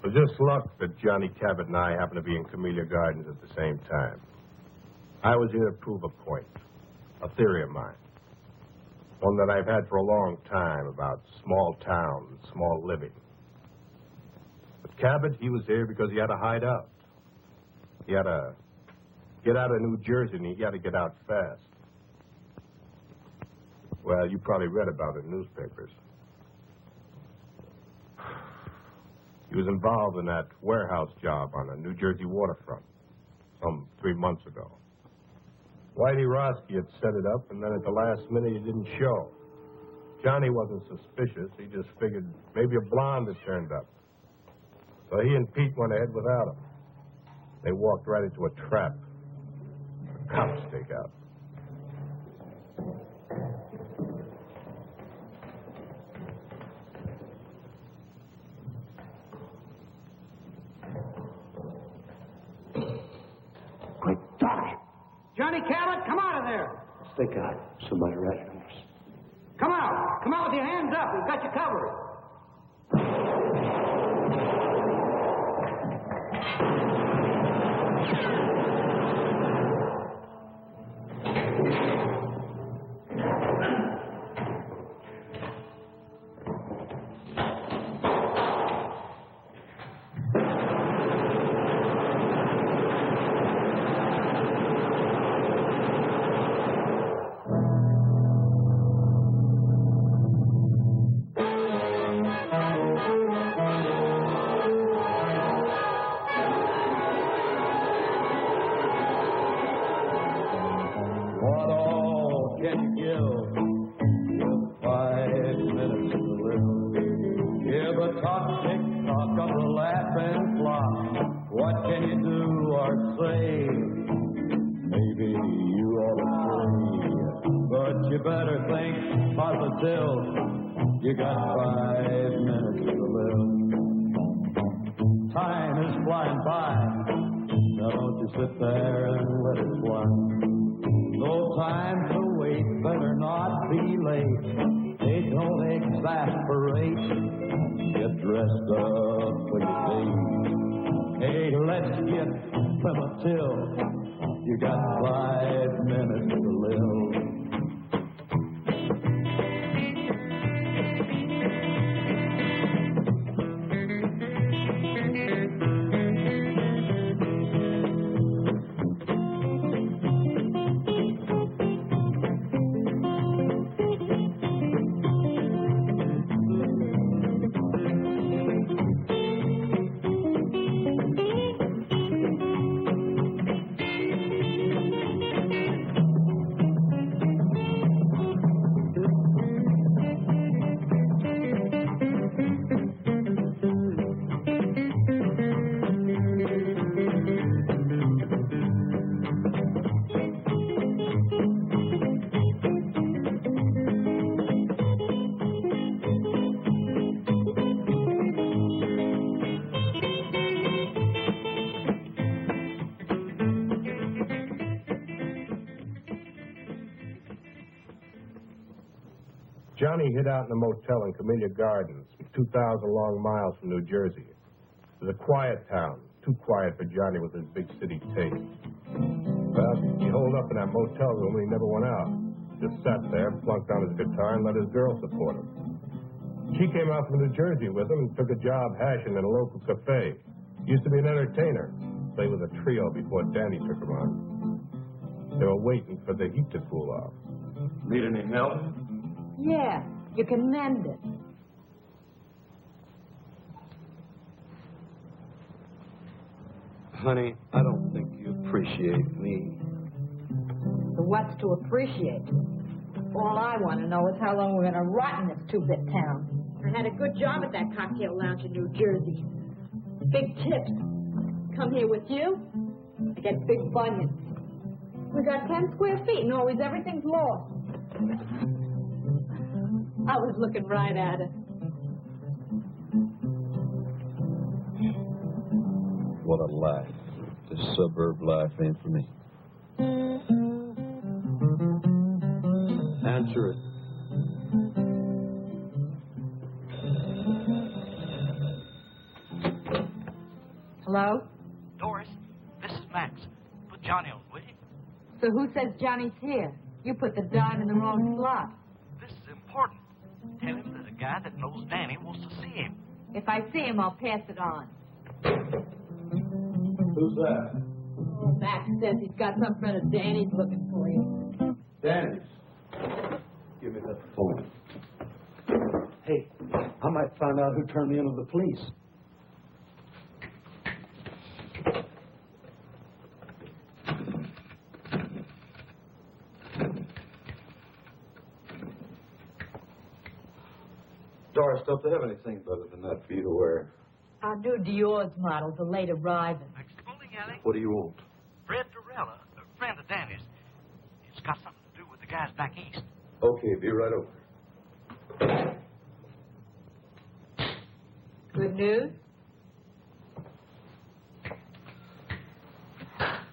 It was just luck that Johnny Cabot and I happened to be in Camellia Gardens at the same time. I was here to prove a point, a theory of mine. One that I've had for a long time about small town and small living. But Cabot, he was here because he had to hide out. He had to get out of New Jersey, and he had to get out fast. Well, you probably read about it in newspapers. He was involved in that warehouse job on the New Jersey waterfront some 3 months ago. Whitey Roski had set it up, and then at the last minute he didn't show. Johnny wasn't suspicious. He just figured maybe a blonde had turned up. So he and Pete went ahead without him. They walked right into a trap. A cop stakeout. Quick, Doc! Johnny Cabot, come out of there! Stick out. Somebody right on us. Come out! Come out with your hands up. We've got you covered. You got 5 minutes to live. Time is flying by. Now don't you sit there and let it fly. No time to wait, better not be late. They don't exasperate. Get dressed up for your date. Hey, let's get primitive. You got 5 minutes to live. Johnny hid out in a motel in Camellia Gardens, 2,000 long miles from New Jersey. It was a quiet town, too quiet for Johnny with his big city taste. Well, he holed up in that motel room and he never went out. Just sat there, plunked on his guitar, and let his girl support him. She came out from New Jersey with him and took a job hashing in a local cafe. Used to be an entertainer. Played with a trio before Danny took him on. They were waiting for the heat to cool off. Need any help? Yeah, you can mend it. Honey, I don't think you appreciate me. So what's to appreciate? All I want to know is how long we're going to rot in this two-bit town. I had a good job at that cocktail lounge in New Jersey. Big tips. Come here with you, I get big bunions. We got 10 square feet and always everything's lost. I was looking right at it. What a life. This suburb life ain't for me. Answer it. Hello? Doris, this is Max. Put Johnny on, will you? So who says Johnny's here? You put the dime in the wrong slot. This is important. Tell him that a guy that knows Danny wants to see him. If I see him, I'll pass it on. Who's that? Oh, Max says he's got some friend of Danny's looking for you. Danny's. Give me that phone. Hey, I might find out who turned me into the police. Doris, don't they have anything better than that for you to wear? Our new Dior's models are late arriving. Next to the bowling alley, What do you want? Fred Durella, a friend of Danny's. It's got something to do with the guys back east. Okay, be right over. Good news?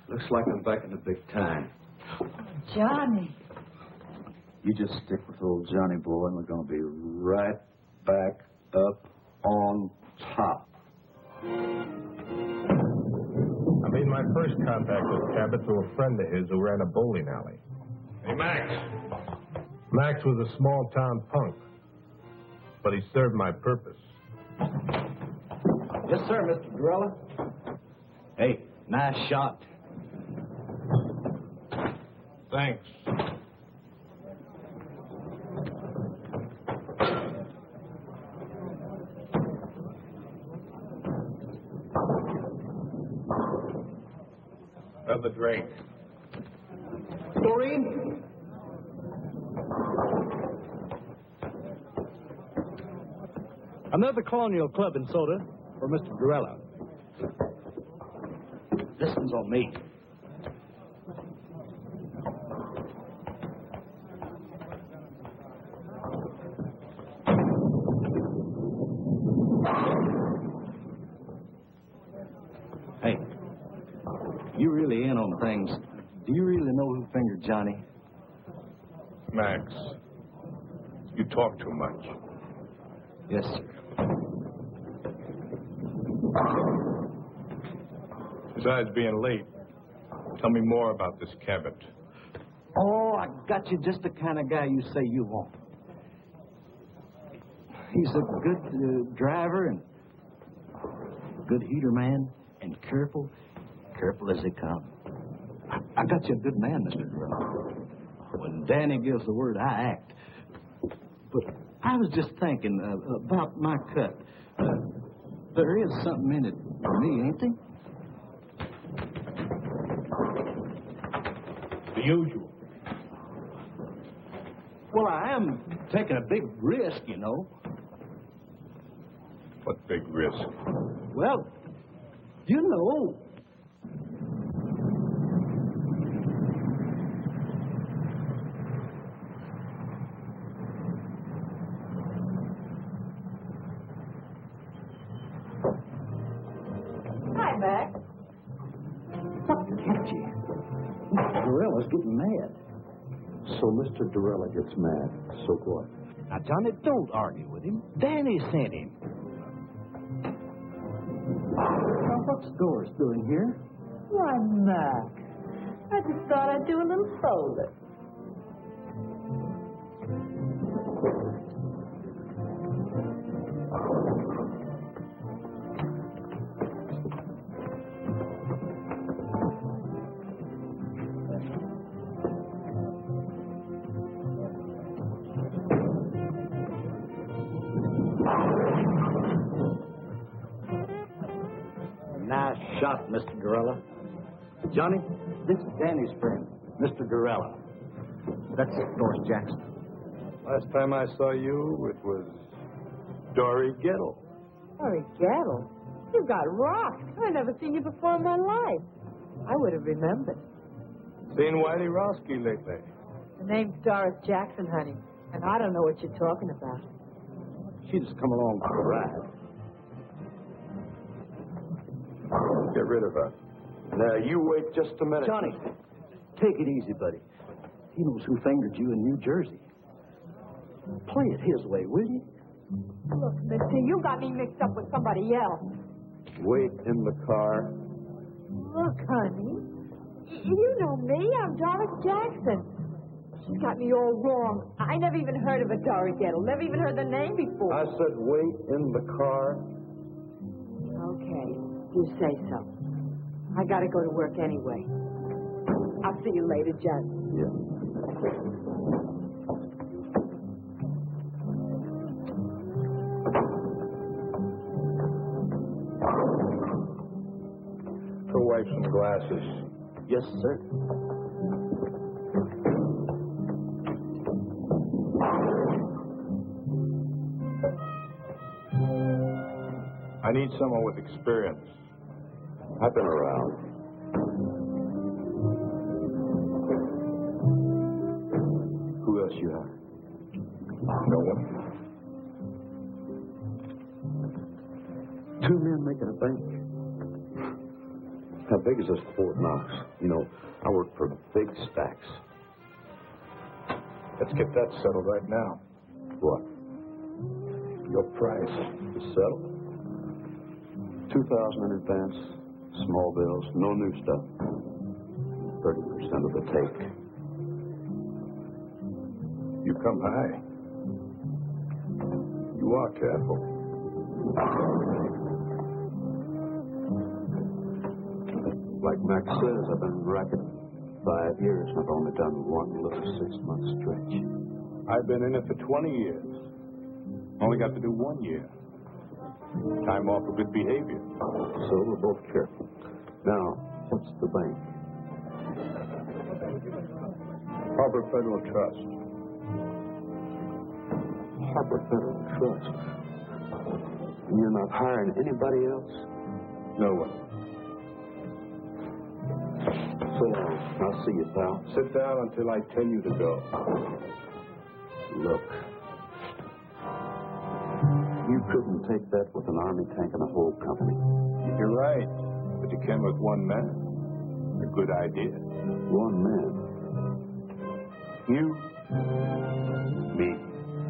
Looks like I'm back in the big time. Johnny. You just stick with old Johnny boy, and we're going to be right back up on top. I made my first contact with Cabot through a friend of his who ran a bowling alley. Hey, Max. Max was a small-town punk, but he served my purpose. Yes, sir, Mr. Durella. Hey, nice shot. Thanks. Another drink. Doreen? Another Colonial Club and soda for Mr. Durella. This one's on me. Hey, you really in on things. Do you really know who fingered Johnny? Max, you talk too much. Yes, sir. Besides being late, tell me more about this Cabot. Oh, I got you just the kind of guy you say you want. He's a good driver and good heater man and careful as they come. I got you a good man, Mr. Durella. When Danny gives the word, I act. But I was just thinking about my cut. There is something in it for me, ain't there? The usual. Well, I am taking a big risk, you know. What big risk? Well, you know. Hi, Max. What kept you? Mr. Durella's getting mad. So Mr. Durella gets mad. So what? Now, Johnny, don't argue with him. Danny sent him. Now, what's Doris doing here? Why, Max. I just thought I'd do a little solar. Nice shot, Mr. Durella. Johnny, this is Danny's friend, Mr. Durella. That's Doris Jackson. Last time I saw you, it was Dory Gettle. Unforgettable. You got rocked. I've never seen you before in my life. I would have remembered. Seen Whitey Rosky lately? The name's Doris Jackson, honey, and I don't know what you're talking about. She just come along for a ride. Get rid of her. Now, you wait just a minute. Johnny, take it easy, buddy. He knows who fingered you in New Jersey. Play it his way, will you? Look, mister, you got me mixed up with somebody else. Wait in the car. Look, honey. You know me. I'm Doris Jackson. She's got me all wrong. I never even heard of a unforgettable. Never even heard the name before. I said wait in the car. Okay. You say so. I gotta go to work anyway. I'll see you later, Jack. Yeah. Go wipe some glasses. Yes, sir. I need someone with experience. I've been around. Who else you have? No one. Two men making a bank. How big is this Fort Knox? You know, I work for big stacks. Let's get that settled right now. What? Your price. To settle? 2,000 in advance. Small bills. No new stuff. 30% of the take. You come high. You are careful. Like Max says, I've been racketing 5 years, and I've only done one little 6-month stretch. I've been in it for 20 years. Only got to do 1 year. Time off for good behavior. So we're both careful. Now, what's the bank? Harbor Federal Trust. Harbor Federal Trust. And you're not hiring anybody else? No one. So long. I'll see you, pal. Sit down until I tell you to go. Look. You couldn't take that with an army tank and a whole company. You're right. But you can with one man. A good idea. One man. You. Me.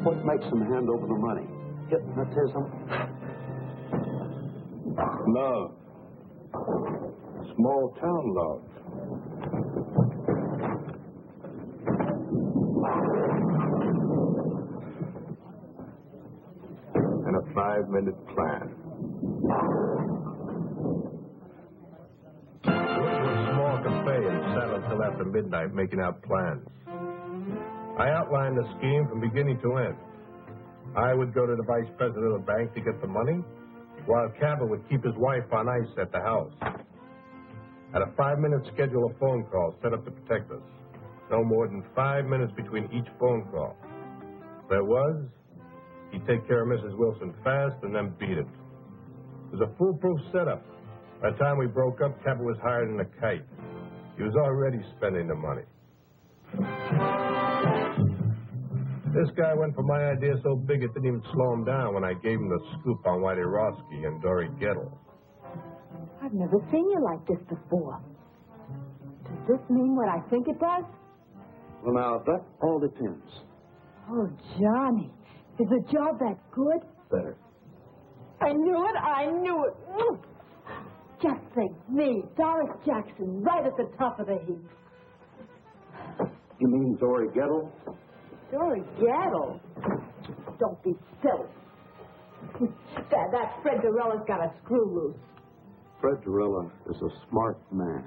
What makes them hand over the money? Hypnotism? Love. Small town love. And a 5-minute plan. We went to a small cafe and sat until after midnight making out plans. I outlined the scheme from beginning to end. I would go to the vice president of the bank to get the money, while Cabot would keep his wife on ice at the house. At a 5-minute schedule of phone calls set up to protect us. No more than 5 minutes between each phone call. There was, he'd take care of Mrs. Wilson fast and then beat it. It was a foolproof setup. By the time we broke up, Cabot was hired in a kite. He was already spending the money. This guy went for my idea so big it didn't even slow him down when I gave him the scoop on Whitey Roski and Dory Gettle. I've never seen you like this before. Does this mean what I think it does? Well, now, that all depends. Oh, Johnny, is the job that good? Better. I knew it. I knew it. Just think, me, Doris Jackson, right at the top of the heap. You mean Dory Gettle? Dory Gettle? Don't be silly. that Fred Dorella's got a screw loose. Fred Dorella is a smart man.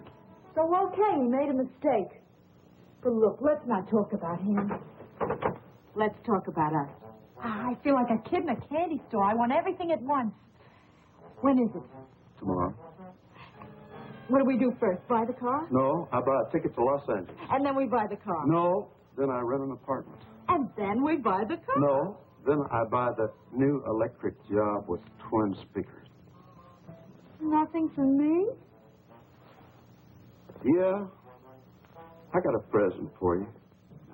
So, okay, he made a mistake. But look, let's not talk about him. Let's talk about us. I feel like a kid in a candy store. I want everything at once. When is it? Tomorrow. What do we do first? Buy the car? No, I buy a ticket to Los Angeles. And then we buy the car? No, then I rent an apartment. And then we buy the car? No, then I buy that new electric job with twin speakers. Nothing for me? Yeah, I got a present for you.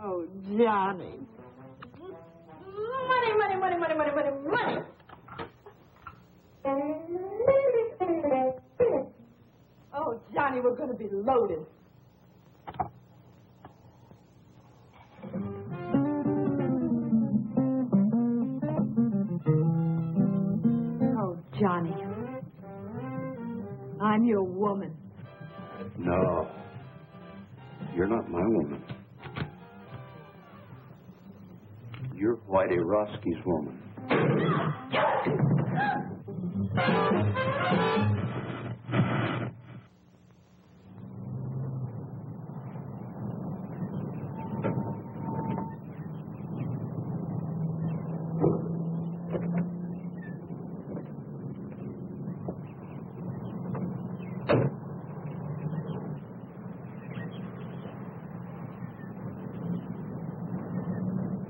Oh, Johnny. Money, money, money, money, money, money, money. Oh, Johnny, we're going to be loaded. Oh, Johnny. I'm your woman. No. You're not my woman. You're Whitey Roski's woman.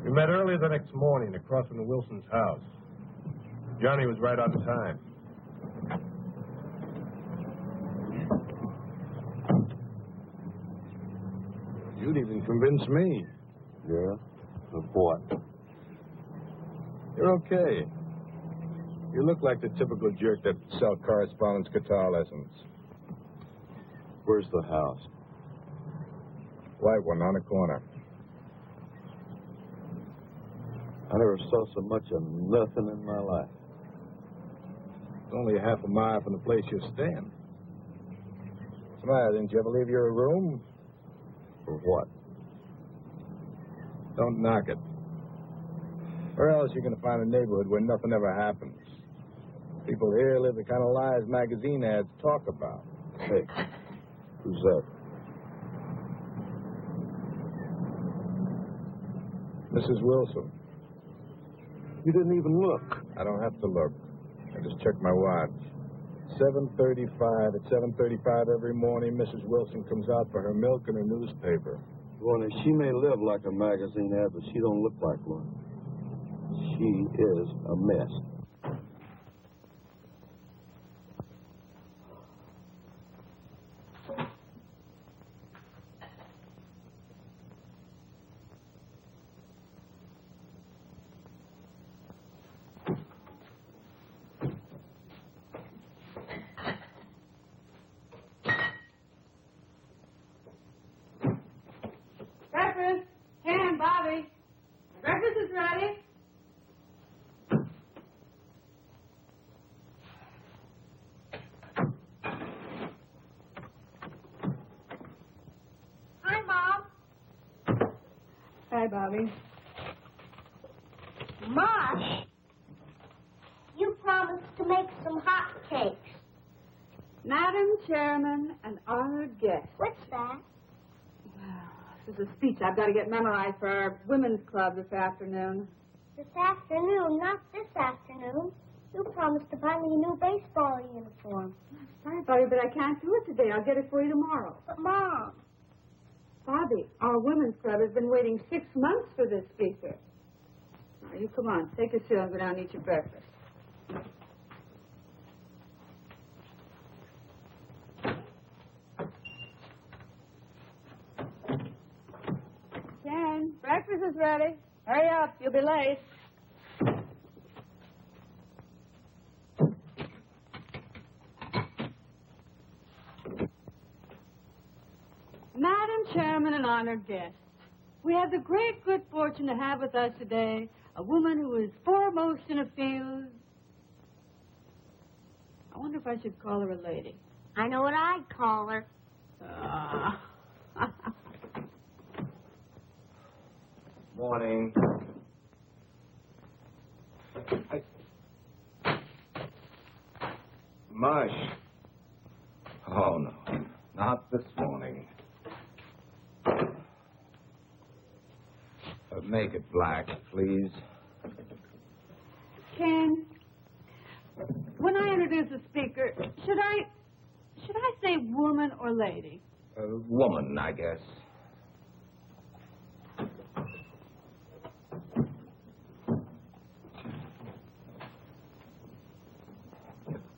We met early the next morning across from the Wilson's house. Johnny was right on time. You'd even convince me. Yeah? Of what? You're okay. You look like the typical jerk that sell correspondence guitar lessons. Where's the house? White one on the corner. I never saw so much of nothing in my life. It's only a half a mile from the place you're staying. What's the matter? Didn't you ever leave your room? For what? Don't knock it. Or else you're going to find a neighborhood where nothing ever happens. People here live the kind of lives magazine ads talk about. Hey, who's that? Mrs. Wilson. You didn't even look. I don't have to look. I just checked my watch. 7:35. At 7:35 every morning, Mrs. Wilson comes out for her milk and her newspaper. Well, she may live like a magazine ad, but she don't look like one. She is a mess. Breakfast. Ken, Bobby. Breakfast is ready. Hi, Mom. Hi, Bobby. Mosh, you promised to make some hot cakes. Madam Chairman and honored guests. What's that? This is a speech I've got to get memorized for our women's club this afternoon. This afternoon, not this afternoon. You promised to buy me a new baseball uniform. Sorry, Bobby, but I can't do it today. I'll get it for you tomorrow. But, Mom, Bobby, our women's club has been waiting 6 months for this speaker. Now, you come on. Take a seat and go down and eat your breakfast. Ken, breakfast is ready. Hurry up. You'll be late. Madam Chairman and honored guests, we have the great good fortune to have with us today a woman who is foremost in a field. I wonder if I should call her a lady. I know what I'd call her. Morning. Mush. Oh, no. Not this morning. Make it black, please. Ken, when I introduce the speaker, should I say woman or lady? Woman, I guess.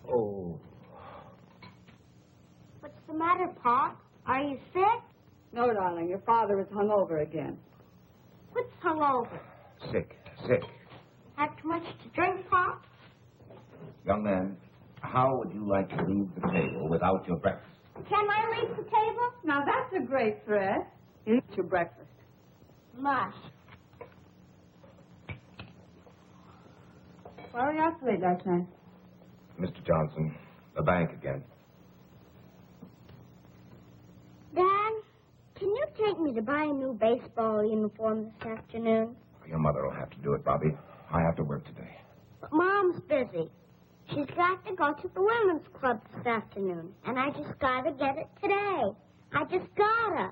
Oh. What's the matter, Pop? Are you sick? No, darling, your father is hungover again. What's hungover? Sick. Had too much to drink, Pop? Young man, how would you like to leave the table without your breakfast? Can I leave the table? Now, that's a great threat. You eat your breakfast. Mush. Why were you out so late last night? Mr. Johnson, the bank again. take me to buy a new baseball uniform this afternoon? Your mother will have to do it, Bobby. I have to work today. But Mom's busy. She's got to go to the women's club this afternoon, and I just gotta get it today. I just gotta.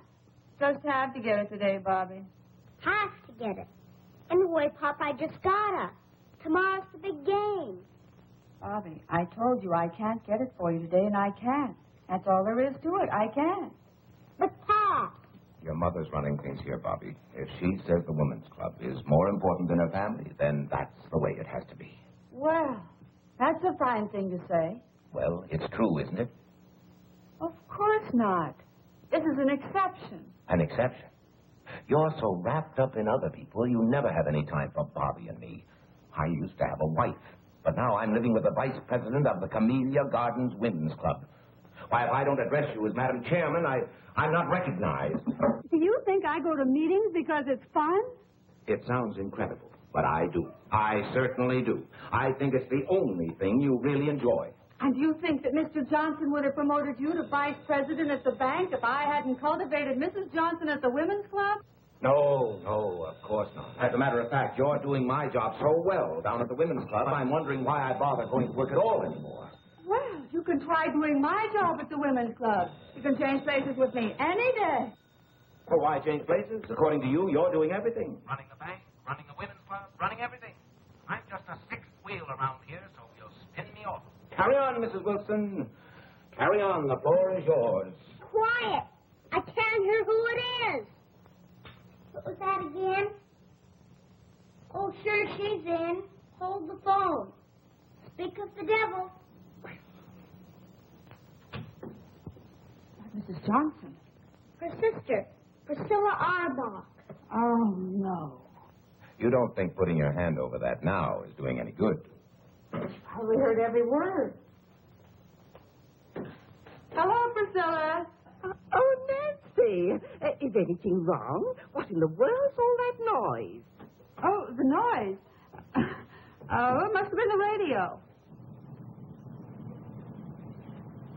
Just have to get it today, Bobby. Have to get it. Anyway, Pop, I just gotta. Tomorrow's the big game. Bobby, I told you I can't get it for you today, and I can't. That's all there is to it. I can't. But, Pop. Your mother's running things here, Bobby. If she says the women's club is more important than her family, then that's the way it has to be. Well, that's a fine thing to say. Well, it's true, isn't it? Of course not. This is an exception. An exception. You're so wrapped up in other people, you never have any time for Bobby and me. I used to have a wife, but now I'm living with the vice president of the Camellia Gardens Women's Club. Why, if I don't address you as Madam Chairman, I'm not recognized. Do you think I go to meetings because it's fun? It sounds incredible, but I do. I certainly do. I think it's the only thing you really enjoy. And you think that Mr. Johnson would have promoted you to vice president at the bank if I hadn't cultivated Mrs. Johnson at the women's club? No, of course not. As a matter of fact, you're doing my job so well down at the women's club, I'm wondering why I bother going to work at all anymore. Well, you can try doing my job at the women's club. You can change places with me any day. Well, why change places? According to you, you're doing everything. Running the bank, running the women's club, running everything. I'm just a sixth wheel around here, so you'll spin me off. Carry on, Mrs. Wilson. Carry on. The floor is yours. Quiet. I can't hear who it is. What was that again? Oh, sure, she's in. Hold the phone. Speak of the devil. Mrs. Johnson. Her sister, Priscilla Arbach. Oh, no. You don't think putting your hand over that now is doing any good? Probably heard every word. Hello, Priscilla. Oh, Nancy, is anything wrong? What in the world's all that noise? Oh, the noise. It must have been the radio.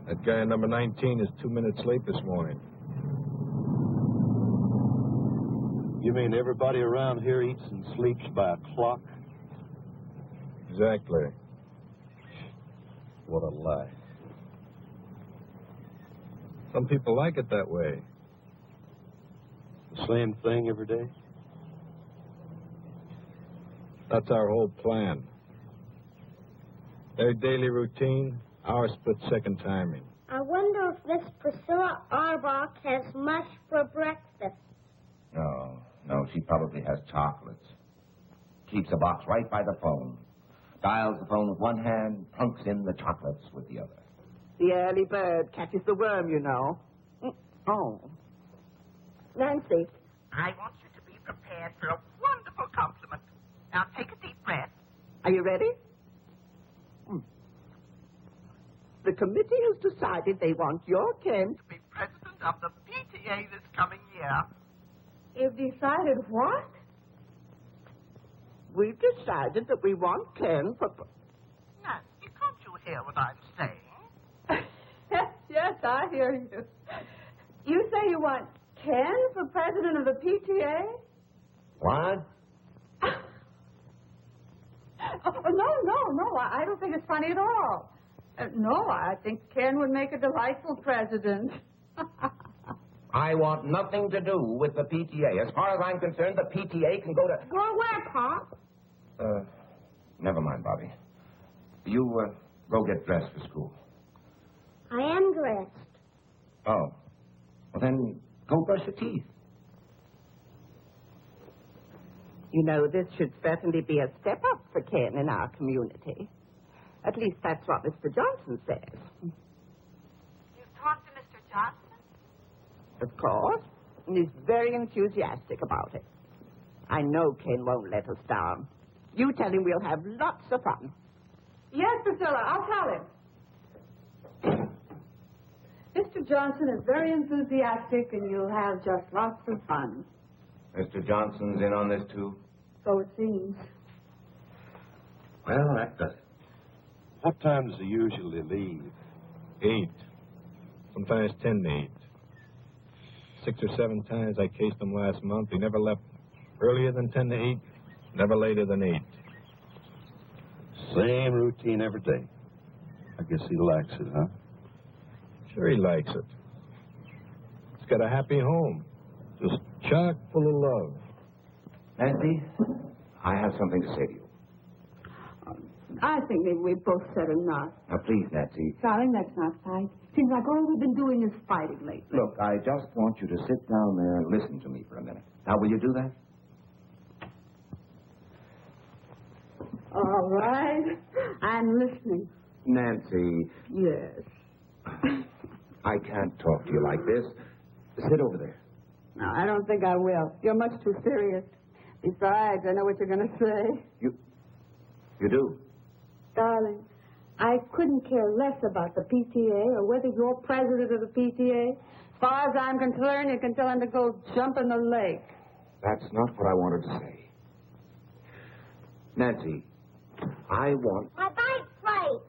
That guy number 19 is 2 minutes late this morning. You mean everybody around here eats and sleeps by a clock? Exactly. What a lie. Some people like it that way. The same thing every day? That's our whole plan. Their daily routine, our split-second timing. I wonder if Miss Priscilla Arbach has mush for breakfast. No, she probably has chocolates. Keeps a box right by the phone. Dials the phone with one hand, plunks in the chocolates with the other. The early bird catches the worm, you know. Oh. Nancy. I want you to be prepared for a wonderful compliment. Now take a deep breath. Are you ready? The committee has decided they want your Ken To be president of the PTA this coming year. You've decided what? We've decided that we want Ken for... Nancy, can't you hear what I'm saying? Yes, I hear you. You say you want Ken for president of the PTA? What? No. I don't think it's funny at all. No, I think Ken would make a delightful president. I want nothing to do with the PTA. As far as I'm concerned, the PTA can go to... Go where, Pop? Never mind, Bobby. You, go get dressed for school. I am dressed. Oh. Well, then, go brush your teeth. You know, this should certainly be a step up for Ken in our community. At least that's what Mr. Johnson says. You've talked to Mr. Johnson? Of course. And he's very enthusiastic about it. I know Ken won't let us down. You tell him we'll have lots of fun. Yes, Priscilla, I'll tell him. Mr. Johnson is very enthusiastic, and you'll have just lots of fun. Mr. Johnson's in on this, too? So it seems. Well, that does it. What time does he usually leave? 8. Sometimes 10 to 8. 6 or 7 times I cased him last month. He never left earlier than 10 to 8, never later than 8. Same routine every day. I guess he likes it, huh? Sure he likes it. He's got a happy home, just chock full of love. Nancy, I have something to say to you. I think maybe we both said enough. Now, please, Nancy. Darling, let's not fight. Seems like all we've been doing is fighting lately. Look, I just want you to sit down there and listen to me for a minute. Now, will you do that? All right. I'm listening. Nancy. Yes. I can't talk to you like this. Sit over there. No, I don't think I will. You're much too serious. Besides, I know what you're going to say. You do? Darling, I couldn't care less about the PTA or whether you're president of the PTA. As far as I'm concerned, you can tell him to go jump in the lake. That's not what I wanted to say. Nancy, I want... My bike plate.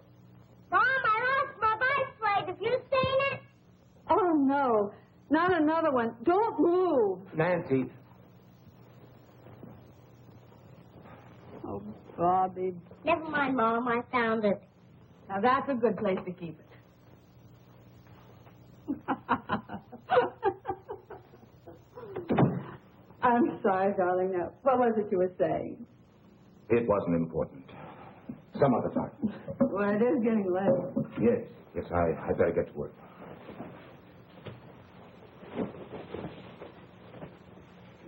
Mom, I lost my bike plate. Have you seen it? Oh, no. Not another one. Don't move. Nancy. Oh, Bobby. Never mind, Mom. I found it. Now, that's a good place to keep it. I'm sorry, darling. Now, what was it you were saying? It wasn't important. Some other time. Well, it is getting late. Yes, I better get to work.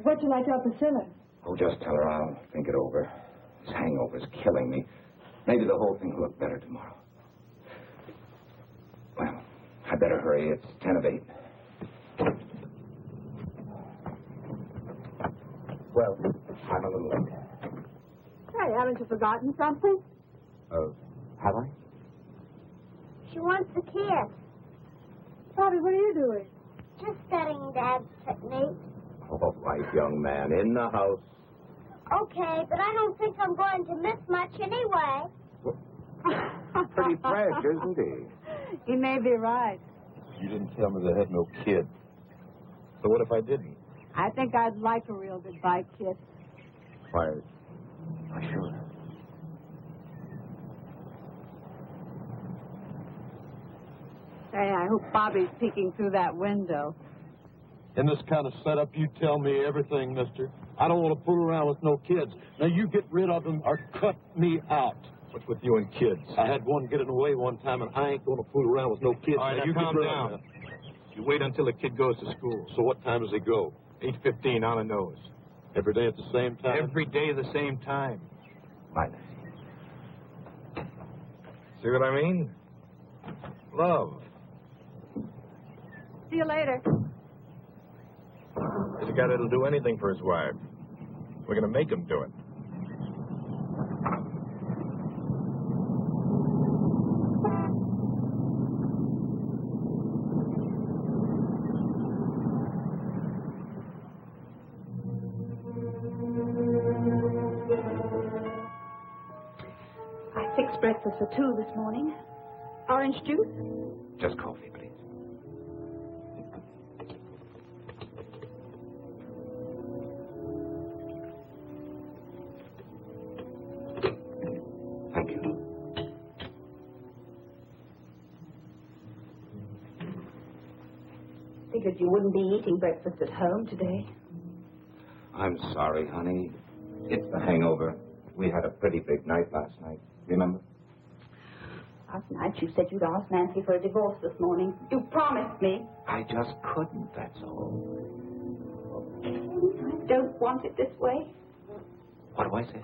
What'd you like to tell Priscilla? Oh, just tell her I'll think it over. This hangover's killing me. Maybe the whole thing will look better tomorrow. Well, I better hurry. It's 10 of 8. Well, I'm a little late. Hey, haven't you forgotten something? Have I? She wants a kiss. Bobby, what are you doing? Just studying Dad's technique. All right, young man, in the house. Okay, but I don't think I'm going to miss much anyway. Pretty fresh, isn't he? You may be right. You didn't tell me they had no kid. So what if I didn't? I think I'd like a real goodbye kiss. Why, Sure. Say, I hope Bobby's peeking through that window. In this kind of setup, you tell me everything, mister. I don't want to fool around with no kids. Now, you get rid of them or cut me out. what's with you and kids? I had one getting away one time, and I ain't going to fool around with no kids. All right, now you calm get rid down. of them. You wait until the kid goes to school. So what time does he go? 8:15 on the nose. Every day at the same time? Every day the same time. Right. See what I mean? Love. See you later. There's a guy that'll do anything for his wife. We're going to make him do it. I fixed breakfast for 2 this morning. Orange juice? Just coffee, please. Thank you. Figured you wouldn't be eating breakfast at home today. I'm sorry, honey. It's the hangover. We had a pretty big night last night. Remember? Last night you said you'd ask Nancy for a divorce this morning. You promised me. I just couldn't, that's all. I don't want it this way. What do I say?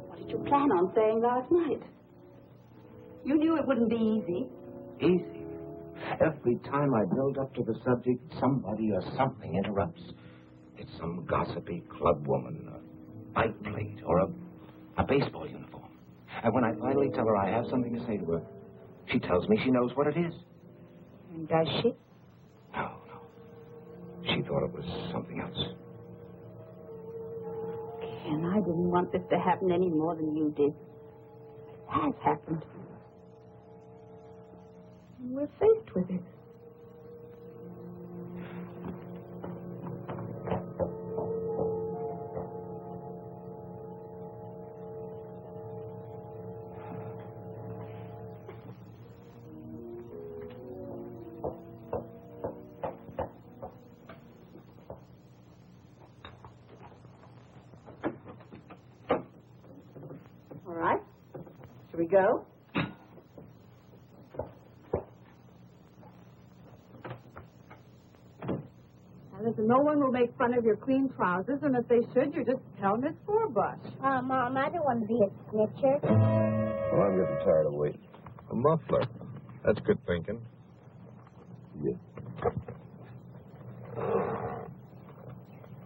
What did you plan on saying last night? You knew it wouldn't be easy. Easy. Every time I build up to the subject, somebody or something interrupts. It's some gossipy club woman, a bike plate, or a baseball uniform. And when I finally tell her I have something to say to her, she tells me she knows what it is. And does she? No. She thought it was something else. Ken, I didn't want this to happen any more than you did. It has happened. We're faced with it. we go? Now, listen, no one will make fun of your clean trousers, and if they should, you just tell Miss Forbush. Mom, I don't want to be a snitcher. Well, I'm getting tired of waiting. A muffler. That's good thinking. Yeah.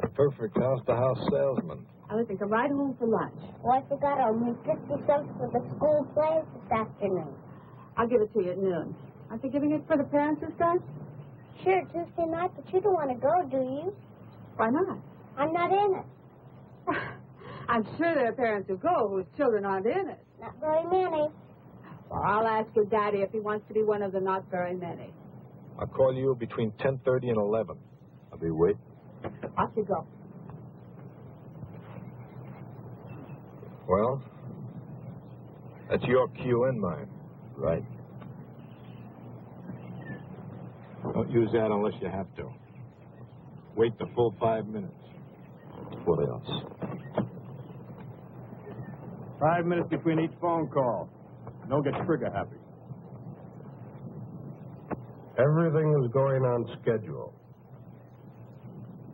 A perfect house-to-house salesman. I was thinking, ride home for lunch. Oh, I forgot I'll need 50 cents for the school plays this afternoon. I'll give it to you at noon. Aren't they giving it for the parents this time? Sure, Tuesday night, but you don't want to go, do you? Why not? I'm not in it. I'm sure there are parents who go whose children aren't in it. Not very many. Well, I'll ask your daddy if he wants to be one of the not very many. I'll call you between 10:30 and 11. I'll be waiting. Off you go. Well, that's your cue and mine. Right. Don't use that unless you have to. Wait the full 5 minutes. What else? 5 minutes between each phone call. Don't get trigger happy. Everything is going on schedule.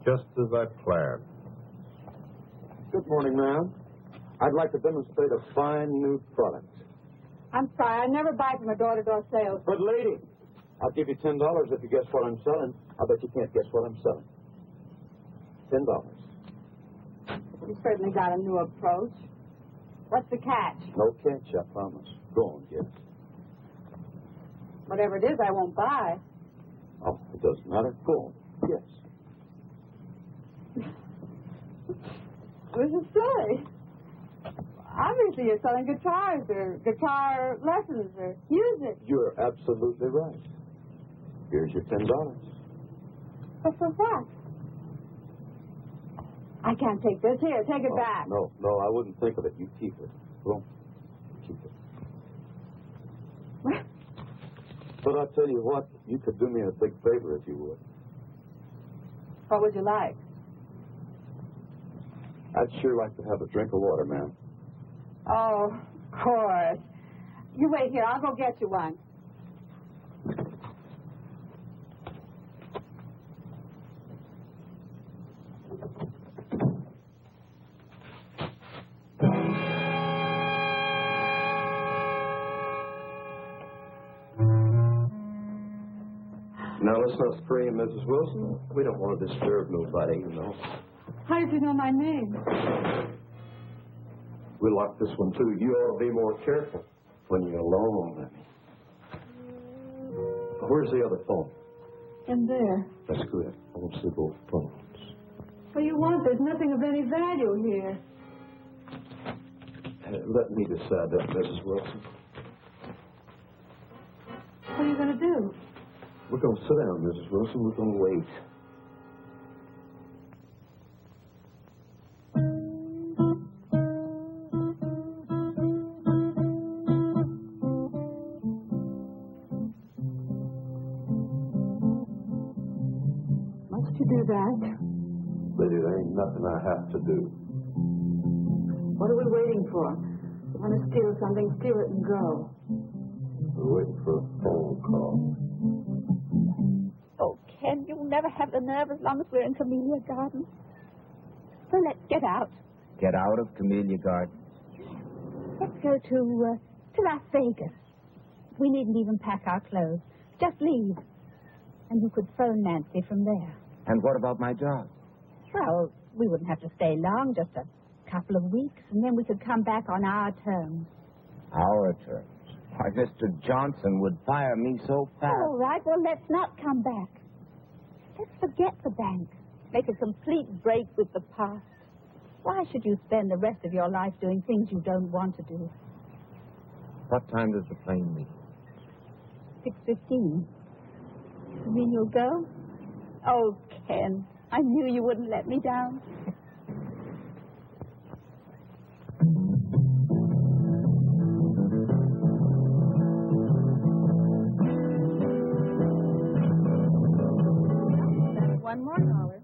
Just as I planned. Good morning, ma'am. I'd like to demonstrate a fine new product. I'm sorry, I never buy from a door-to-door sales. But, lady, I'll give you $10 if you guess what I'm selling. I bet you can't guess what I'm selling. $10. You certainly got a new approach. What's the catch? No catch, I promise. Go on, guess. Whatever it is, I won't buy. Oh, it doesn't matter. Go on, guess. What does it say? Obviously, you're selling guitars or guitar lessons or music. You're absolutely right. Here's your $10. But for what? I can't take this. Here, take it back. No, I wouldn't think of it. You keep it. Go on. Keep it. But I'll tell you what, you could do me a big favor if you would. What would you like? I'd sure like to have a drink of water, ma'am. Oh, of course. You wait here. I'll go get you one. Now, let's not scream, Mrs. Wilson. We don't want to disturb nobody, you know. How did you know my name? We locked this one, too. You ought to be more careful when you're alone, Lenny. Where's the other phone? In there. That's good. I want to see both phones. What do you want? There's nothing of any value here. Let me decide that, Mrs. Wilson. What are you going to do? We're going to sit down, Mrs. Wilson. We're going to wait. Must you do that? Lady, there ain't nothing I have to do. What are we waiting for? You want to steal something, steal it and go. We're waiting for a phone call. Oh, Ken, you'll never have the nerve as long as we're in Camellia Gardens. So let's get out. Get out of Camellia Gardens? Let's go to Las Vegas. We needn't even pack our clothes. Just leave. And you could phone Nancy from there. And what about my job? Well, we wouldn't have to stay long, just a couple of weeks, and then we could come back on our terms. Our terms? Why, Mr. Johnson would fire me so fast. All right, well, let's not come back. Let's forget the bank. Make a complete break with the past. Why should you spend the rest of your life doing things you don't want to do? What time does the plane leave? 6:15. You mean you'll go? Oh, Ken, I knew you wouldn't let me down. $1 more.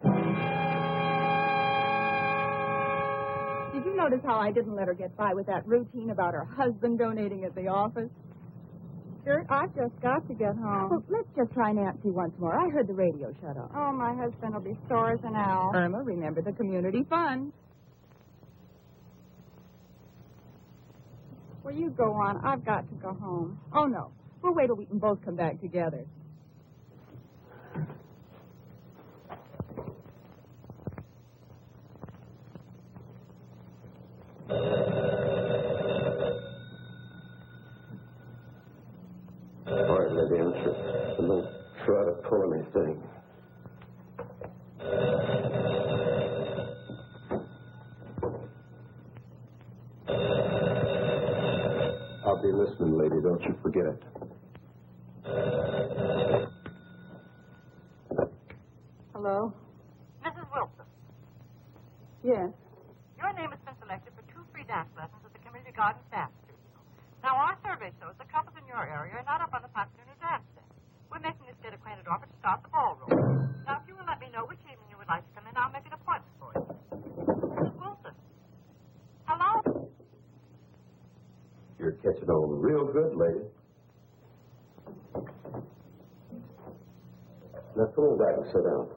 Did you notice how I didn't let her get by with that routine about her husband donating at the office? Gert, I've just got to get home. Well, let's just try Nancy once more. I heard the radio shut off. Oh, my husband will be sore as an owl. Irma, remember the community fund. Well, you go on. I've got to go home. Oh, no. We'll wait till we can both come back together. Hardly the answer. And don't try to pull anything. I'll be listening, lady. Don't you forget it. Hello? Mrs. Wilson, Yes. your name has been selected for 2 free dance lessons at the Community Garden Dance Studio. Now, our survey shows the couples in your area are not up on the popular new dance day. We're making this get acquainted offer to start the ballroom. Now, if you will let me know which evening you would like to come in, I'll make an appointment for you. Mrs. Wilson. Hello? You're catching on real good, lady. Now, come on back and sit down.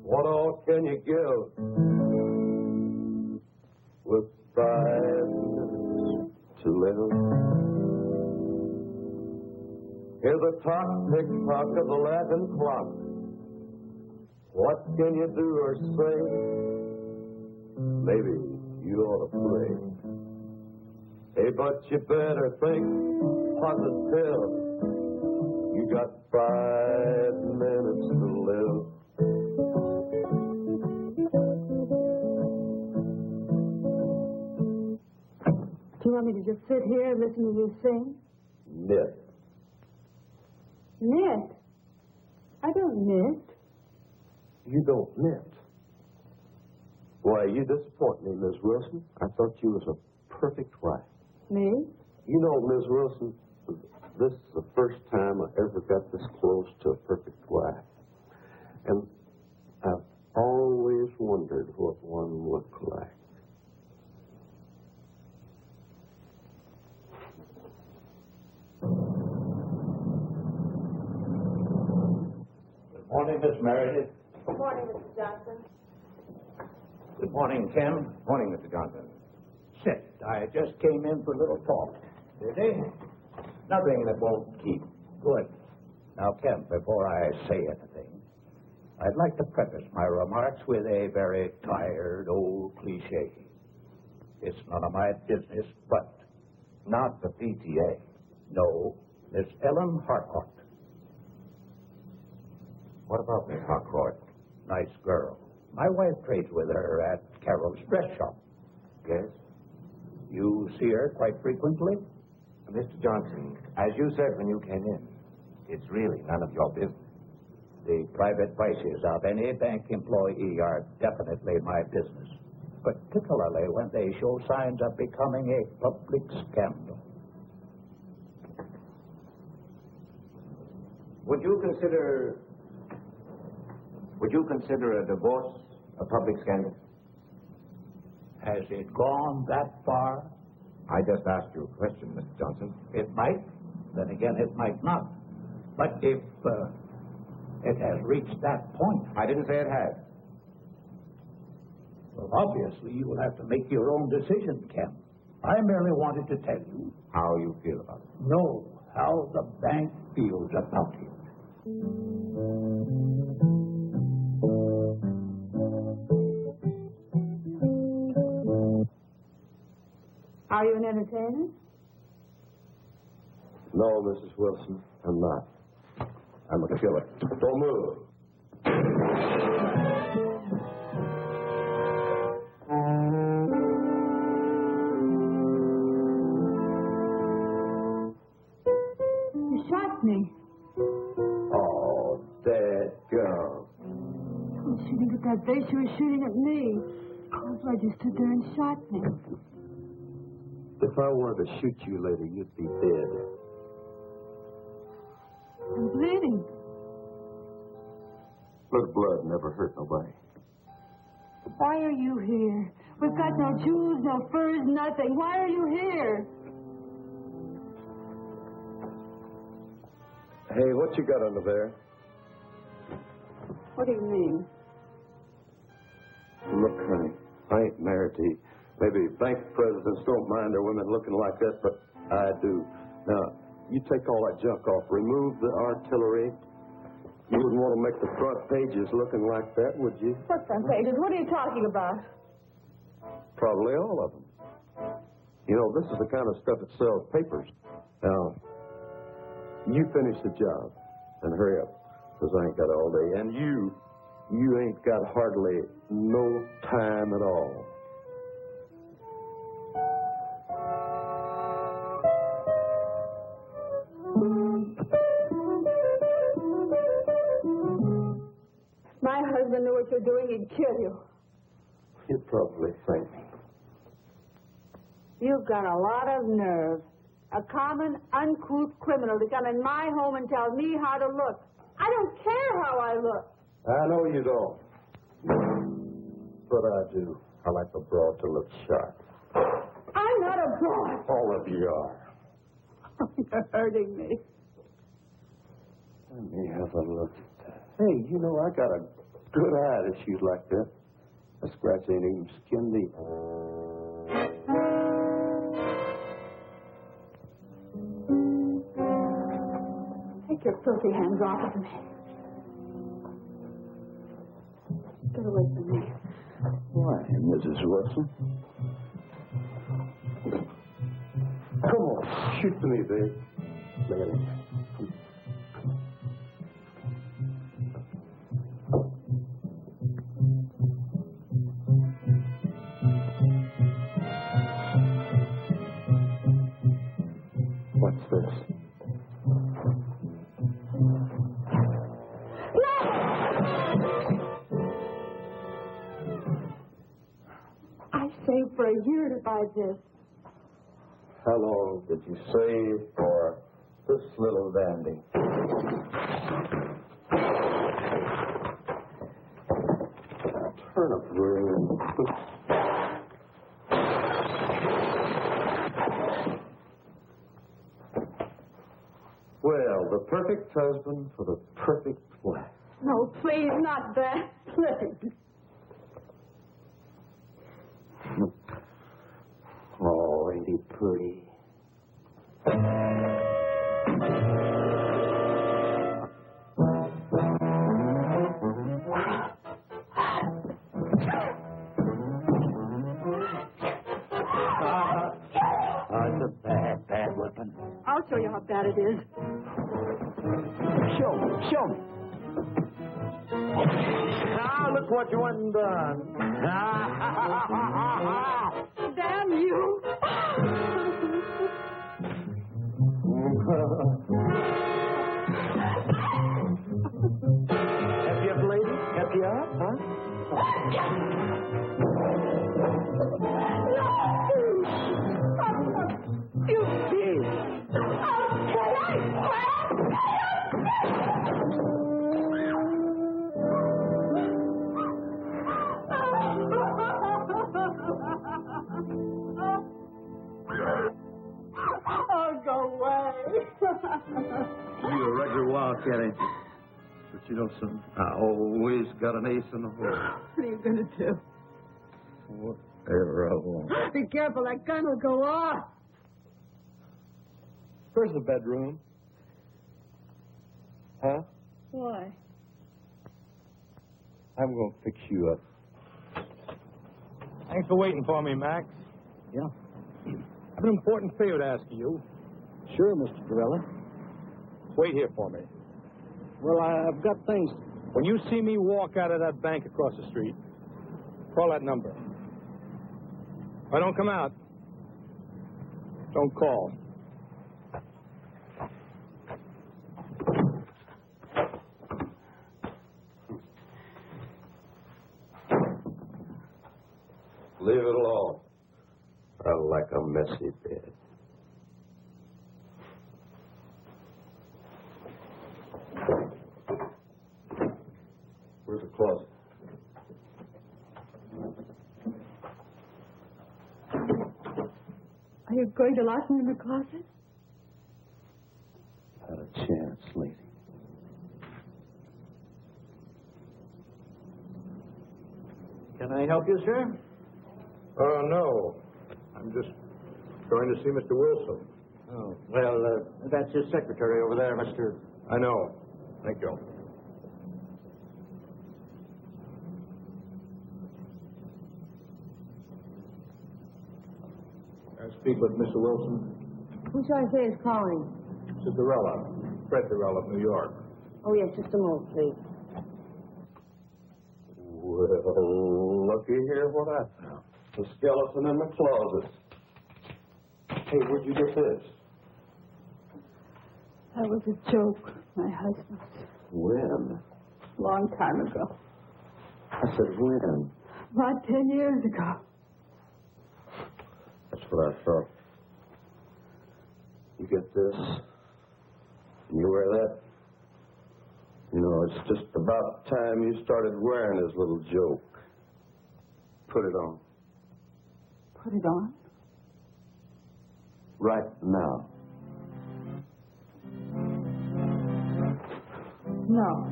What all can you give with 5 minutes to live? Hear the tock-tick-tock of the laughing clock. What can you do or say? Maybe you ought to play. Hey, but you better think positive. You got 5 minutes to live. Do you want me to just sit here and listen to you sing? Knit. Knit? I don't knit. You don't knit. Why, you disappoint me, Miss Wilson. I thought you was a perfect wife. Me? You know, Miss Wilson, this is the first time I ever got this close to a perfect wife. And I've always wondered what one looked like. Good morning, Miss Meredith. Good morning, Mr. Johnson. Good morning, Ken. Morning, Mr. Johnson. Sit. I just came in for a little talk. Busy? Nothing that won't keep. Good. Now, Ken, before I say anything, I'd like to preface my remarks with a very tired old cliche. It's none of my business, but not the PTA. No, Miss Ellen Harcourt. What about Miss Harcourt? Nice girl. My wife trades with her at Carol's dress shop. Yes? You see her quite frequently? Mr. Johnson, as you said when you came in, it's really none of your business. The private vices of any bank employee are definitely my business, particularly when they show signs of becoming a public scandal. Would you consider a divorce a public scandal? Has it gone that far? I just asked you a question, Mr. Johnson. It might. Then again, it might not. But if it has reached that point... I didn't say it had. Well, obviously, you will have to make your own decision, Ken. I merely wanted to tell you... How you feel about it. No, how the bank feels about it. Are you an entertainer? No, Mrs. Wilson, I'm not. I'm a killer. Don't move. You shot me. Oh, dead girl. I was shooting at that base. You were shooting at me. That's why you stood there and shot me. If I wanted to shoot you later, you'd be dead. I'm bleeding. But blood never hurt nobody. Why are you here? We've got no jewels, no furs, nothing. Why are you here? Hey, what you got under there? What do you mean? Look, honey, I ain't married to you. Maybe bank presidents don't mind their women looking like that, but I do. Now, you take all that junk off. Remove the artillery. You wouldn't want to make the front pages looking like that, would you? What front pages? What are you talking about? Probably all of them. You know, this is the kind of stuff that sells papers. Now, you finish the job and hurry up, because I ain't got all day. And you ain't got hardly no time at all. My husband knew what you're doing, he'd kill you. You'd probably thank me. You've got a lot of nerve. A common, uncouth criminal to come in my home and tell me how to look. I don't care how I look. I know you don't. But I do. I like the broad to look sharp. I'm not a broad. All of you are. You're hurting me. Let me have a look at that. Hey, you know, I got a good eye to shoot like that. A scratch ain't even skin deep. Take your filthy hands off of me. Get away from me. Why, Mrs. Wilson? Come on, shoot to me, babe. Look at it. What's this? I saved for a year to buy this. How long did you save for this little dandy? Turnip ring. Well, the perfect husband for the perfect wife. No, please, not that. Please. Oh, ain't he pretty? It's a bad weapon. I'll show you how bad it is. Show me. Now, look what you went and done. Damn you! Help you up, lady? Help you up, huh? You Yes. Oh, go away. You a regular wildcat, ain't you? But you know something? I always got an ace in the hole. What are you going to do? Whatever I want. Be careful, that gun will go off. Where's the bedroom? Huh? Why? I'm going to fix you up. Thanks for waiting for me, Max. Yeah? I have an important favor to ask of you. Sure, Mr. Gorilla. Wait here for me. Well, I've got things. When you see me walk out of that bank across the street, call that number. If I don't come out, don't call. Leave it alone. I like a messy bed. Where's the closet? Are you going to lock me in the closet? Not a chance, lady. Can I help you, sir? No. I'm just going to see Mr. Wilson. Oh, well, that's his secretary over there, Mr. I know. Thank you. May I speak with Mr. Wilson? Who shall I say is calling? Cinderella. Fred Durrell of New York. Oh, yes, just a moment, please. Well, looky here what I found. The skeleton in the closet. Hey, where'd you get this? That was a joke, my husband's. When? Long time ago. I said when? About 10 years ago. That's what I thought. You get this? You wear that? You know, it's just about time you started wearing his little joke. Put it on. Put it on? Right now. No.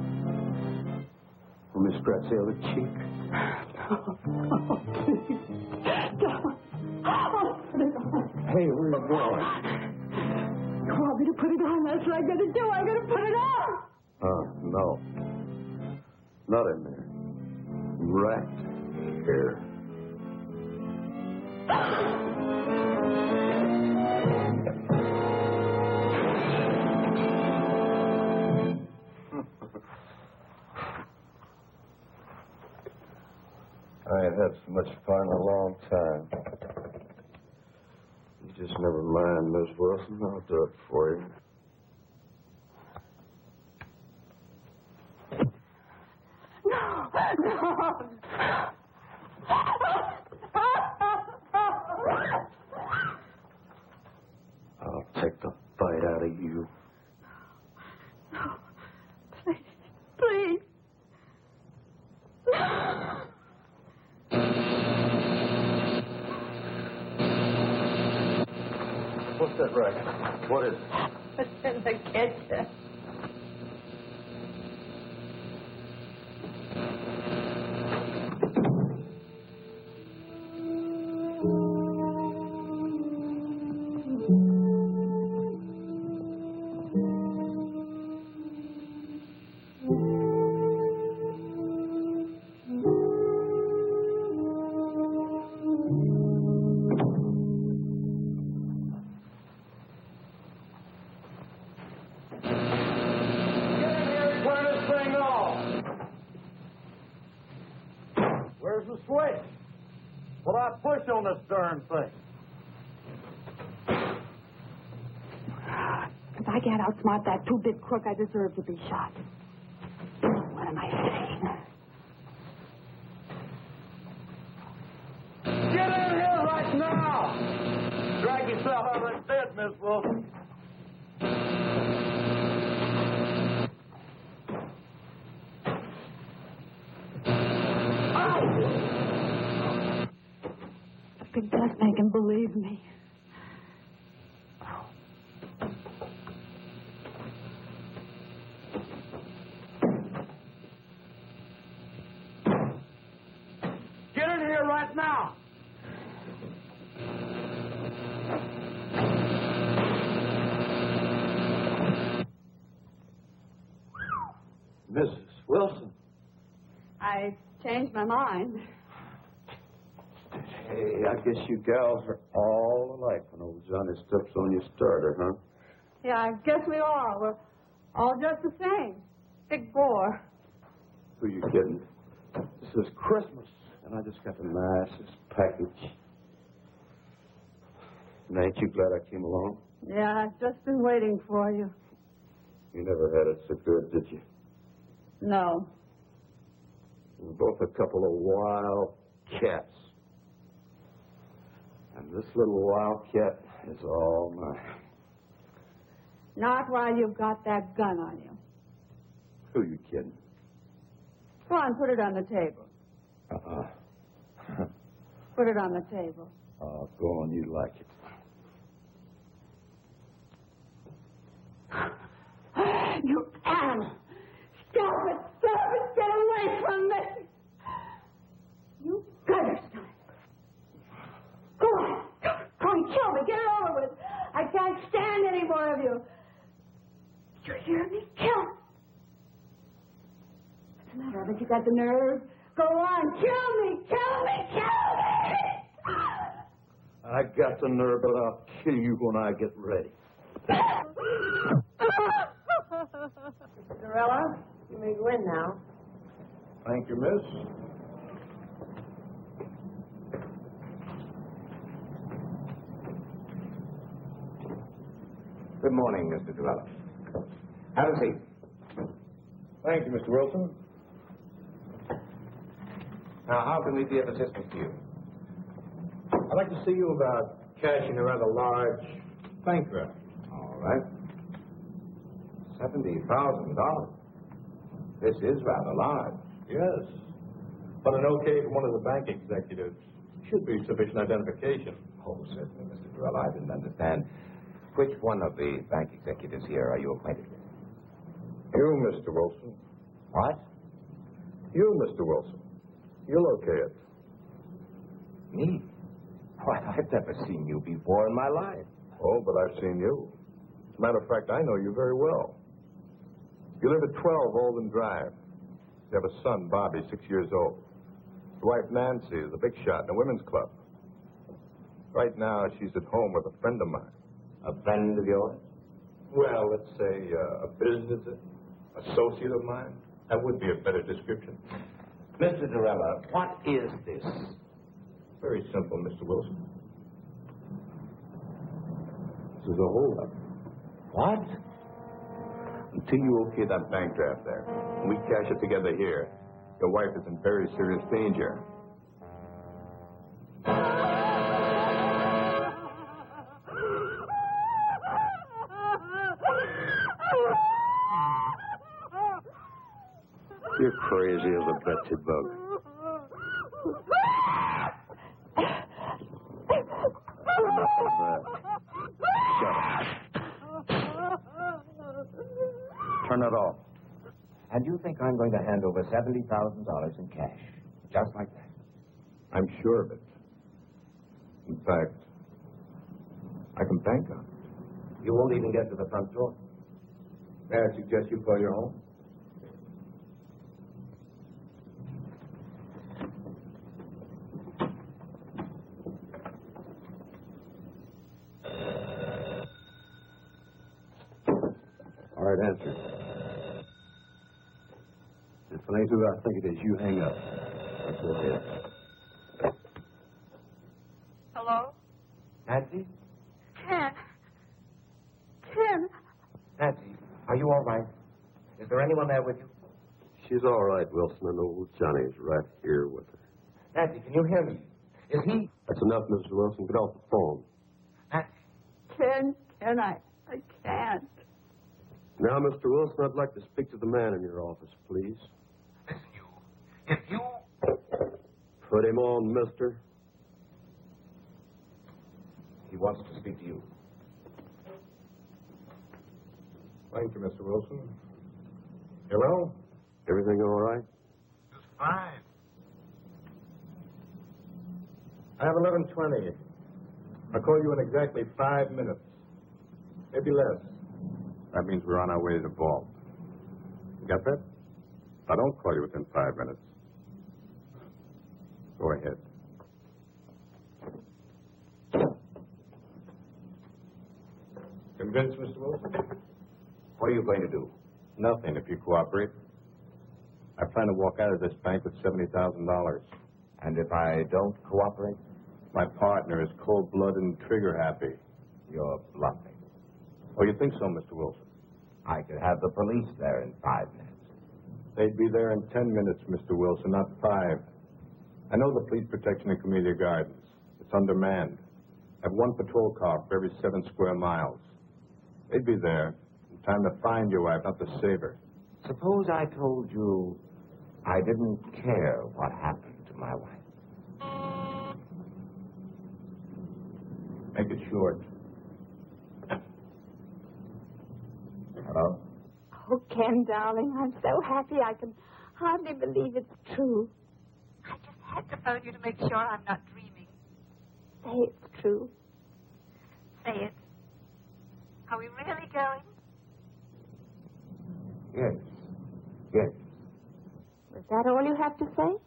Let me scratch the other cheek. No, please. Don't. Oh, put it on. Hey, where are you going? You want me to put it on? That's what I'm going to do. I'm going to put it on. No. Not in there. Right here. I ain't had so much fun in a long time. You just never mind, Miss Wilson. I'll do it for you. I'll take the bite out of you. No. Please. Please. What's that racket? What is it? It's in the kitchen. Where's the switch? Well, I push on this darn thing. If I can't outsmart that two-bit crook, I deserve to be shot. What am I saying? Get in here right now! Drag yourself out of that bed, Miss Wilson. If it does make him believe me. Get in here right now! Mrs. Wilson. I changed my mind. Hey, I guess you gals are all alike when old Johnny steps on your starter, huh? Yeah, I guess we are. We're all just the same. Big bore. Who are you kidding? This is Christmas, and I just got the nicest package. And ain't you glad I came along? Yeah, I've just been waiting for you. You never had it so good, did you? No. You're both a couple of wild cats. And this little wildcat is all mine. Not while you've got that gun on you. Who you kidding? Go on, put it on the table. Put it on the table. Go on, you like it. You animal! Stop it! Stop it! Get away from me! You gutter son! Go on! Go on, kill me! Get it over with! I can't stand any more of you! You hear me? Kill me! What's the matter? Haven't you got the nerve? Go on! Kill me! Kill me! Kill me! I got the nerve, but I'll kill you when I get ready. Cinderella, you may go in now. Thank you, miss. Good morning, Mr. Durella. Have a seat. Thank you, Mr. Wilson. Now, how can we be of assistance to you? I'd like to see you about cashing a rather large bank draft. All right. $70,000. This is rather large. Yes. But an okay from one of the bank executives should be sufficient identification. Oh, certainly, Mr. Durella. I didn't understand. Which one of the bank executives here are you acquainted with? You, Mr. Wilson. What? You, Mr. Wilson. You'll okay it. Me? Why, I've never seen you before in my life. Oh, but I've seen you. As a matter of fact, I know you very well. You live at 12 Olden Drive. You have a son, Bobby, 6 years old. Your wife, Nancy, is a big shot in a women's club. Right now, she's at home with a friend of mine. A friend of yours? Well, let's say a business associate of mine. That would be a better description. Mr. Durella, what is this? Very simple, Mr. Wilson. This is a holdup. What? Until you okay that bank draft there, and we cash it together here, your wife is in very serious danger. You're crazy as a Betsy bug. Enough of that. Shut up. Turn it off. And you think I'm going to hand over $70,000 in cash? Just like that? I'm sure of it. In fact, I can bank on it. You won't even get to the front door. May I suggest you call your home? All right, answer. If it ain't who I think it is, you hang up. That's it. Hello? Nancy? Ken. Ken. Nancy, are you all right? Is there anyone there with you? She's all right, Wilson, and old Johnny's right here with her. Nancy, can you hear me? Is he... That's enough, Mr. Wilson. Get off the phone. Nancy. Ken, I can't. Now, Mr. Wilson, I'd like to speak to the man in your office, please. Listen, you. If you... Put him on, mister. He wants to speak to you. Thank you, Mr. Wilson. Hello? Everything all right? It's fine. I have 11:20. I'll call you in exactly 5 minutes. Maybe less. That means we're on our way to the vault. You got that? I don't call you within 5 minutes. Go ahead. Convinced, Mr. Wilson? What are you going to do? Nothing if you cooperate. I plan to walk out of this bank with $70,000. And if I don't cooperate? My partner is cold-blooded and trigger-happy. You're bluffing. Oh, you think so, Mr. Wilson? I could have the police there in 5 minutes. They'd be there in 10 minutes, Mr. Wilson, not 5. I know the police protection in Camellia Gardens. It's undermanned. Have one patrol car for every 7 square miles. They'd be there in time to find your wife, not to save her. Suppose I told you I didn't care what happened to my wife. Make it short. Hello? Oh, Ken, darling, I'm so happy I can hardly believe it's true. I just had to phone you to make sure I'm not dreaming. Say it's true. Say it. Are we really going? Yes. Yes. Was that all you have to say?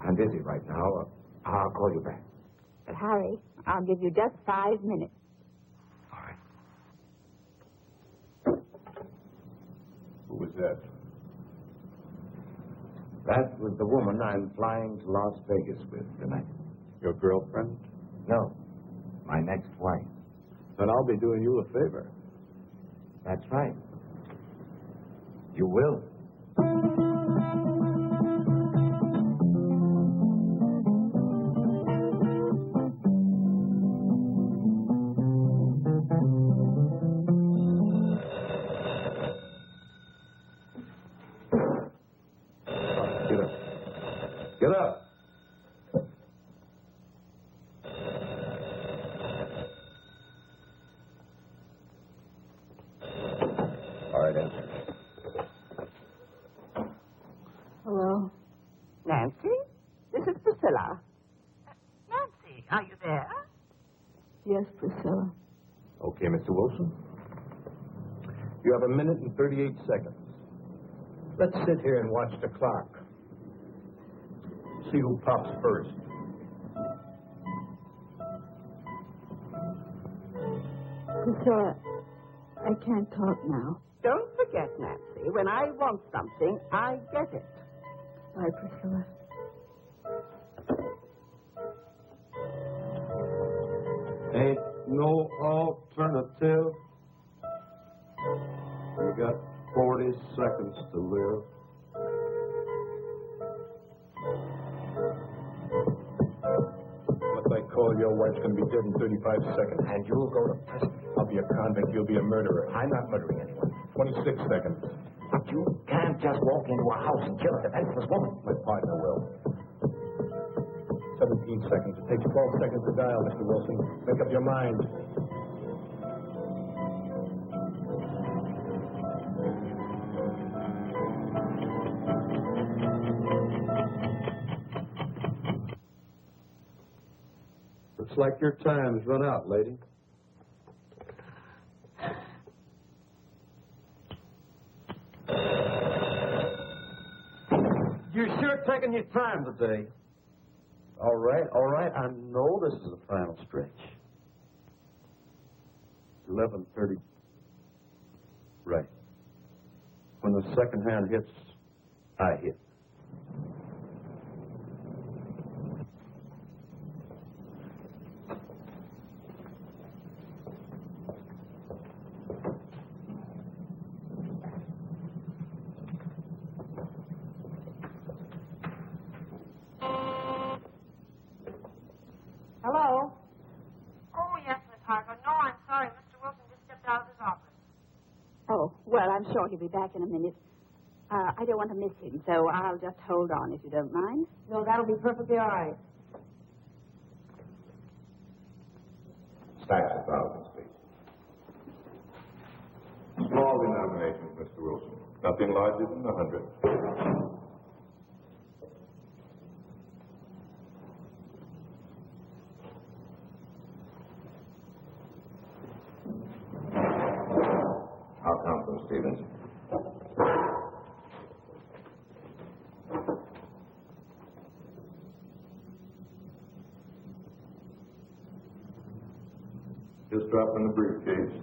I'm busy right now. I'll call you back. But hurry. I'll give you just 5 minutes. All right. Who was that? That was the woman I'm flying to Las Vegas with tonight. Your girlfriend? No, my next wife. Then I'll be doing you a favor. That's right. You will. Get up. Get up. All right, answer. Hello? Nancy? This is Priscilla. Nancy, are you there? Yes, Priscilla. Okay, Mr. Wilson. You have 1 minute and 38 seconds. Let's sit here and watch the clock. See who pops first. Priscilla, I can't talk now. Don't forget, Nancy, when I want something, I get it. Bye, Priscilla. Ain't no alternative. You got 40 seconds to live. Unless I call, your wife's going to be dead in 35 seconds. And you'll go to prison. I'll be a convict. You'll be a murderer. I'm not murdering anyone. 26 seconds. But you can't just walk into a house and kill a defenseless woman. My partner will. 17 seconds. It takes 12 seconds to dial, Mr. Wilson. Make up your mind. Looks like your time's run out, lady. You're sure taking your time today. All right. I know this is the final stretch. 11:30. Right. When the second hand hits, I hit. Hello? Oh, yes, Miss Harker. No, I'm sorry. Mr. Wilson just stepped out of his office. Oh, well, I'm sure he'll be back in a minute. I don't want to miss him, so I'll just hold on if you don't mind. No, that'll be perfectly all right. Stacks of thousands, please. Small denominations, Mr. Wilson. Nothing larger than 100. I'll count them, Stevens. Just drop in the briefcase.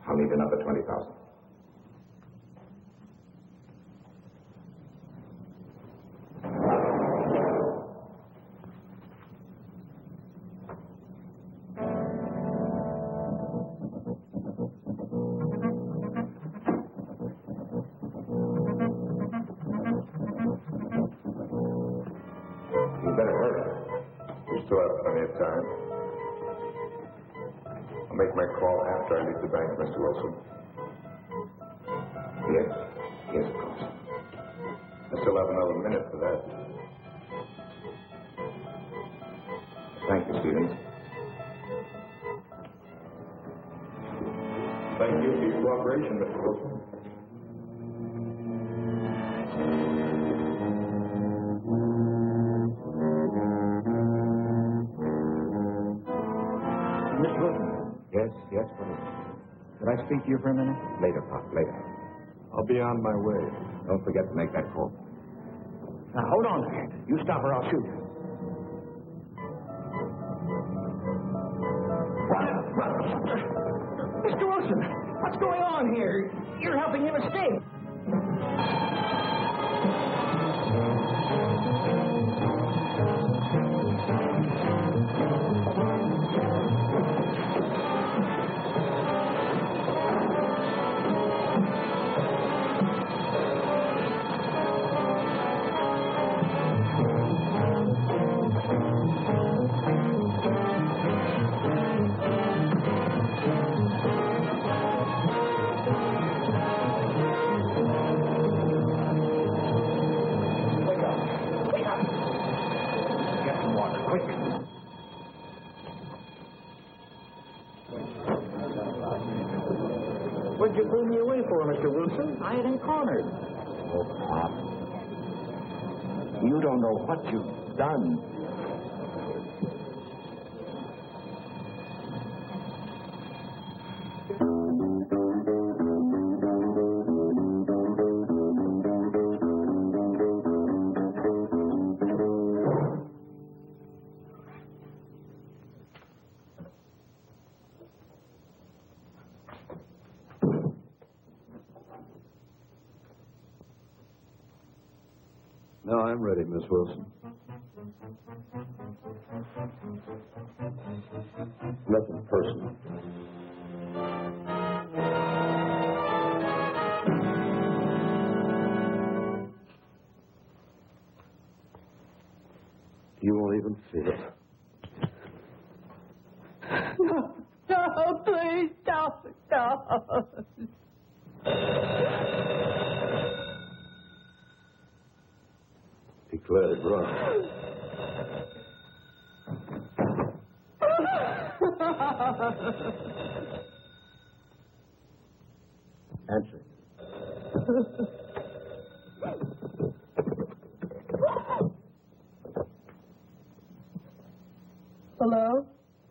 I'll need another 20,000. still have plenty of time. I'll make my call after I leave the bank, Mr. Wilson. Yes? Yes, of course. I still have another minute for that. Thank you, Stevens. Thank you for your cooperation, Mr. Wilson. Mr. Wilson. Yes, what is it? Could I speak to you for a minute? Later, Pop, later. I'll be on my way. Don't forget to make that call. Now, hold on there. You stop or I'll shoot. Mr. Wilson, what's going on here? You're helping him escape. What'd you pull me away for, Mr. Wilson? I had him cornered. Oh, Pop. You don't know what you've done. Now I'm ready, Miss Wilson. Nothing personal. You won't even feel it. No, please stop. Declared it wrong. Answer. Hello?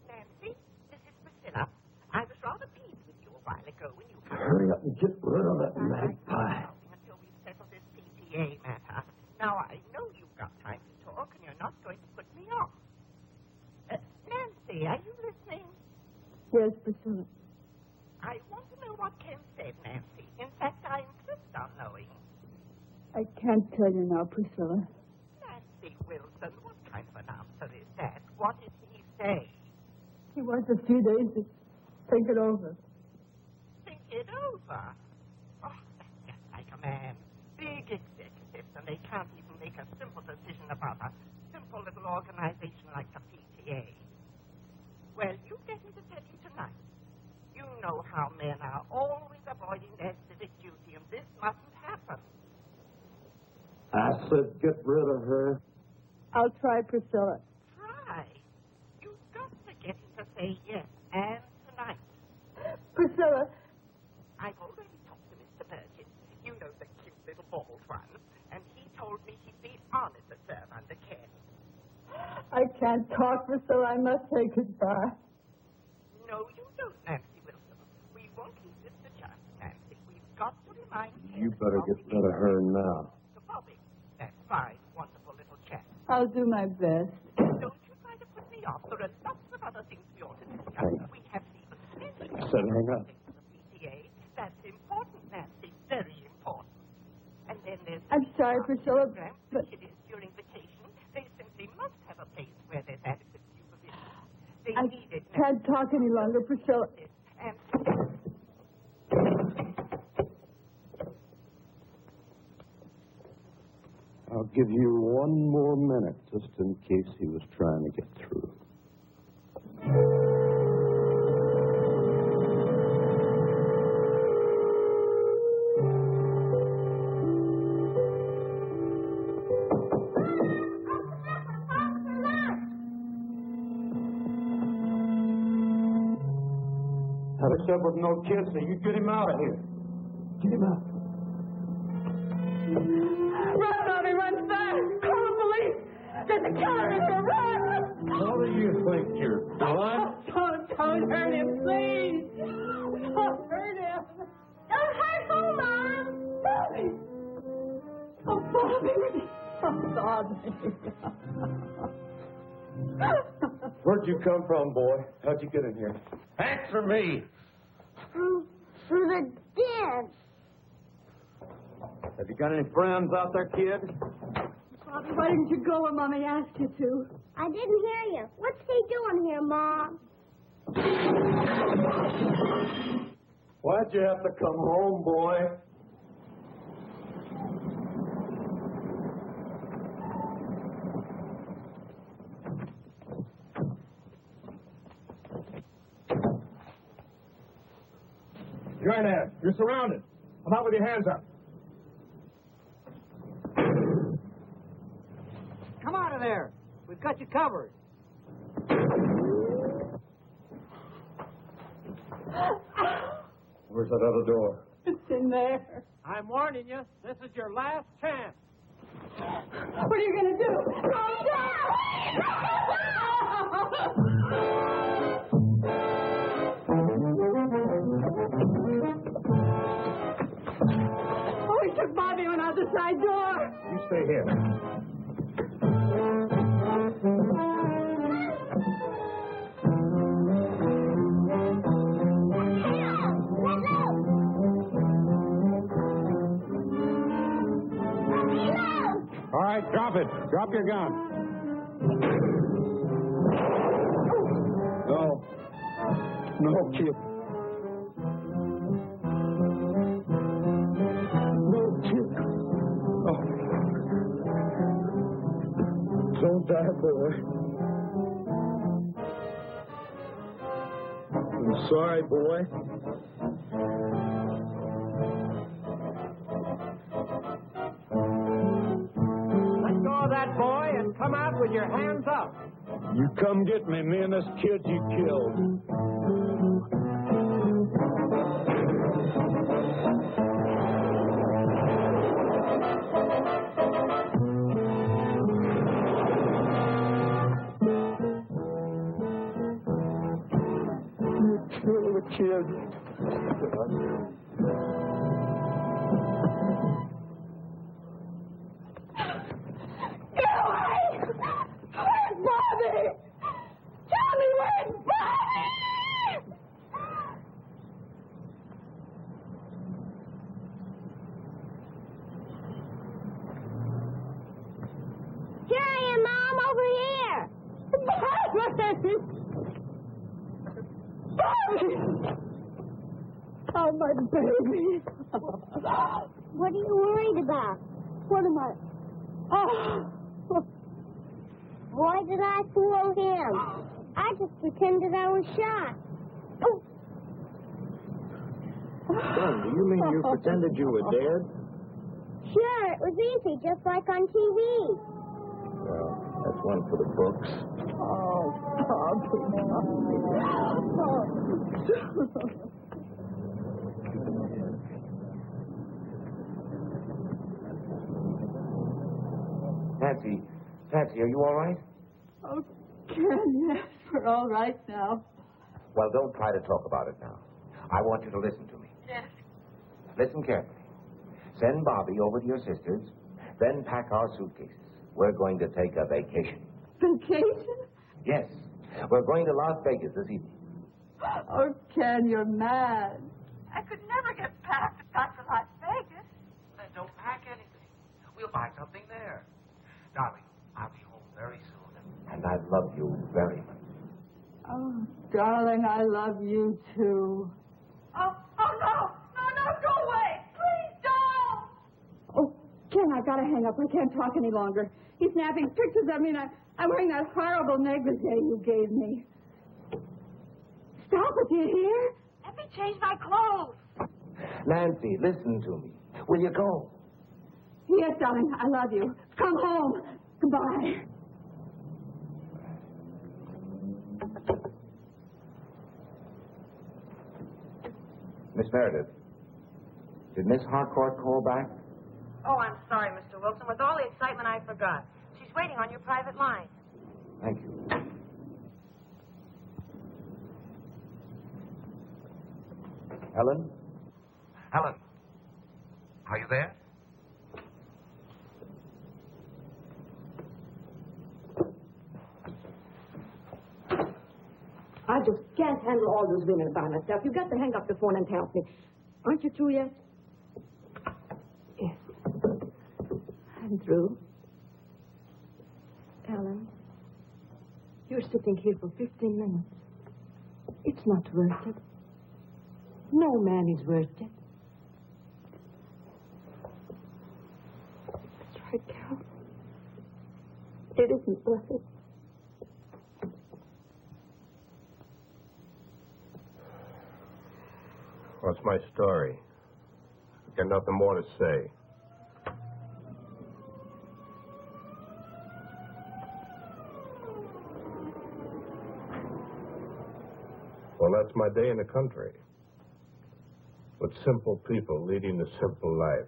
Nancy, this is Priscilla. I was rather pleased with you a while ago when you... Hurry up and get rid of that magpie. Until we settle this PTA matter. Now, I know you've got time to talk, and you're not going to put me off. Nancy, are you listening? Yes, Priscilla. I want to know what Ken said, Nancy. In fact, I insist on knowing. I can't tell you now, Priscilla. Nancy Wilson, what kind of an answer is that? What did he say? He wants a few days to think it over. Think it over? Oh, that's just like a man. Big executives, and they can't even make a simple decision about a simple little organization like the PTA. Well, you get me to tell you tonight. You know how men are always avoiding their civic duty, and this mustn't happen. I said get rid of her. I'll try, Priscilla. Try. You've got to get him to say yes, and tonight. Priscilla. I've already talked to Mr. Burgess. You know, the cute little bald one. And he told me he'd be honored to serve under Ken. I can't talk, Priscilla. I must say goodbye. No, you don't, Nancy Wilson. We won't leave this to chance, Nancy. We've got to remind Ken. You better get rid of her now. To Bobby. That fine, wonderful little chap. I'll do my best. Don't you try to put me off. There are lots of other things we ought to discuss. Hang on. We haven't even mentioned I said hang up. PTA. That's important, Nancy. Very important. And then there's... I'm sorry, Priscilla, but... It is during vacation. They simply must have a place where there's adequate supervision. They I need it. can't talk any longer, Priscilla. And... I'll give you one more minute just in case he was trying to get through. Alex up with no kids, so you get him out of here. Get him out. Run, Bobby, run fast! Call the police! There's a killer in here, run! What do you think you're doing? Don't hurt him, please! Don't hurt him! Don't hurt who, Mom? Bobby! Oh, Bobby! Oh, Bobby! Where'd you come from, boy? How'd you get in here? Answer me. Through the dance. Have you got any friends out there, kid? Bobby, why didn't you go when Mommy asked you to? I didn't hear you. What's he doing here, Mom? Why'd you have to come home, boy? You're in there. You're surrounded. Come out with your hands up. Come out of there. We've got you covered. Where's that other door? It's in there. I'm warning you, this is your last chance. What are you going to do? Calm Oh, he took Bobby on out the side door. You stay here. All right, drop it. Drop your gun. No. No, kid. No, kid. Oh. Don't die, boy. I'm sorry, boy. Let go of that boy and come out with your hands up. You come get me and this kid you killed. You killed the kid. Get away! Where's Bobby? Tell me where's Bobby! Here I am, Mom, over here. Bobby! Bobby! Oh, my baby. What are you worried about? What am I? Oh. Why did I fool him? I just pretended I was shot. Oh. Son, do you mean you pretended you were dead? Sure, it was easy, just like on TV. Well, that's one for the books. Oh, Bobby. Nancy, are you all right? Oh, Ken, yes, we're all right now. Well, don't try to talk about it now. I want you to listen to me. Yes. Listen carefully. Send Bobby over to your sister's, then pack our suitcases. We're going to take a vacation. Vacation? Yes. We're going to Las Vegas this evening. Oh, Ken, you're mad. I could never get back to Las Vegas. Then don't pack anything. We'll buy something there. Darling, I'll be home very soon. And I love you very much. Oh, darling, I love you, too. Oh, no, go away. Please don't. Oh, Ken, I gotta hang up. I can't talk any longer. He's snapping pictures of me, and I'm wearing that horrible negligee you gave me. Stop it, do you hear? Let me change my clothes. Nancy, listen to me. Will you go? Yes, darling, I love you. Come home. Goodbye. Miss Meredith, did Miss Harcourt call back? Oh, I'm sorry, Mr. Wilson. With all the excitement, I forgot. She's waiting on your private line. Thank you. Helen? Helen, are you there? I just can't handle all those women by myself. You've got to hang up the phone and help me. Aren't you through yet? Yes. I'm through. Ellen, you're sitting here for 15 minutes. It's not worth it. No man is worth it. That's right, Carol. It isn't worth it. What's my story? I've got nothing more to say. Well, that's my day in the country. With simple people leading a simple life.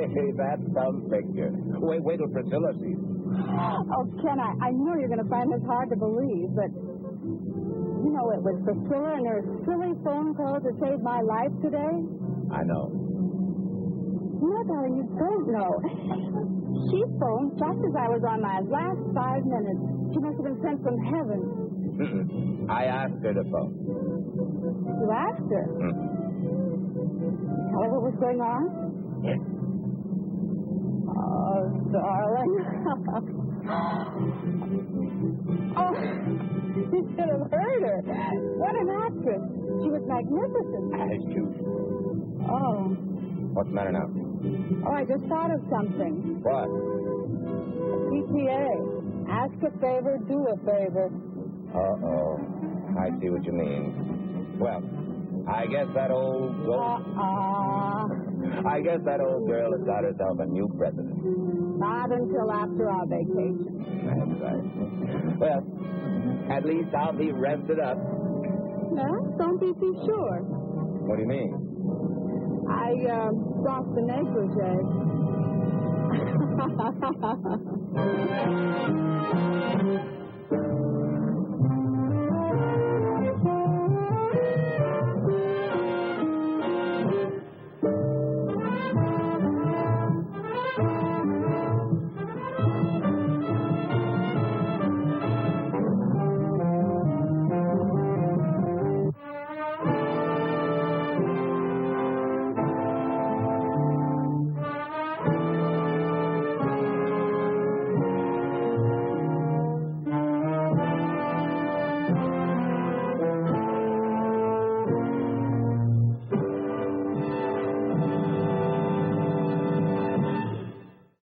Hey, that's some picture. Wait till Priscilla sees it. Oh, Ken, I know you're going to find this hard to believe, but you know it was Priscilla and her silly phone call that saved my life today. I know. No, darling, you don't know. She phoned just as I was on my last 5 minutes. She must have been sent from heaven. I asked her to phone. You asked her? Tell her what was going on? Yes. Oh, darling. Oh, you should have heard her. What an actress. She was magnificent. As usual. Oh. What's the matter now? Oh, I just thought of something. What? PTA. Ask a favor, do a favor. Uh-oh. I see what you mean. Well, I guess that old I guess that old girl has got herself a new president. Not until after our vacation. That's right. Well, at least I'll be rested up. No, don't be too sure. What do you mean? I lost the negligee.